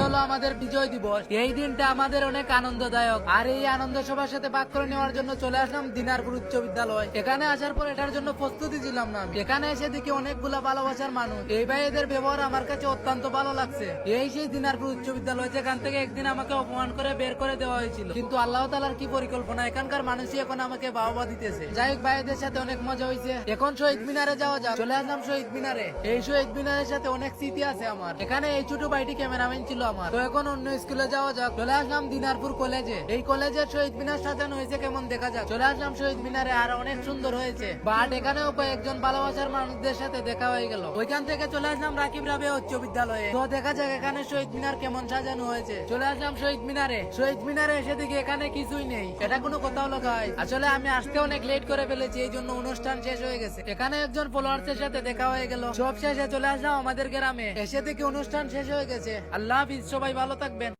হলো আমাদের বিজয় দিবস। এই দিনটা আমাদের অনেক আনন্দদায়ক। আর এই আনন্দ সবার সাথে ভাগ করে নেওয়ার জন্য চলে আসলাম দিনারপুর উচ্চ বিদ্যালয়। এখানে আসার পর এটার জন্য প্রস্তুতি ছিলাম না। এখানে এসে দেখি অনেকগুলা ভালোবাসার মানুষ। এই ভাইদের ব্যবহার আমার কাছে অত্যন্ত ভালো লাগছে। এই সেই দিনারপুর উচ্চ বিদ্যালয়, যেখান থেকে একদিন আমাকে অপমান করে বের করে দেওয়া হয়েছিল, কিন্তু আল্লাহ তাআলার কি পরিকল্পনা, এখানকার মানুষই এখন আমাকে বাহবা দিতেছে। যাই হোক, ভাইদের সাথে অনেক মজা হয়েছে। এখন শহীদ মিনারে যাওয়া যাক। চলে আসলাম শহীদ মিনারে। এই শহীদ মিনারের সাথে অনেক স্মৃতি আছে আমার। এখানে এই ছোট ভাইটি ক্যামেরাম্যান ছিল আমার। তো এখন অন্য স্কুলে যাওয়া যাক। চলে আসলাম দিনারপুর কলেজে। এই কলেজের শহীদ মিনার সাজানো হয়েছে কেমন দেখা যাক। চলে আসলাম শহীদ মিনারে, আর অনেক সুন্দর হয়েছে। বাট এখানেও কয়েকজন ভালোবাসার মানুষদের সাথে দেখা হয়ে গেল। ওইখান থেকে চলে আসলাম রাকিব রাবেয়া উচ্চ বিদ্যালয়ে। তো দেখা যাক এখানে শহীদ মিনার কেমন সাজানো হয়েছে। চলে আসলাম শহীদ মিনারে। শহীদ মিনারে এসে দেখি এখানে কিছুই নেই। এটা কোনো কথা হলো গাইস? আসলে আমি আসতে অনেক লেট করে ফেলেছি, এই জন্য অনুষ্ঠান শেষ হয়ে গেছে। এখানে একজন ফলোয়ার্সের সাথে দেখা হয়ে গেল। সব শেষে চলে আসলাম আমাদের গ্রামে। এসে দেখি অনুষ্ঠান শেষ হয়ে গেছে। আল্লাহ হাফিজ, সবাই ভালো থাকবেন।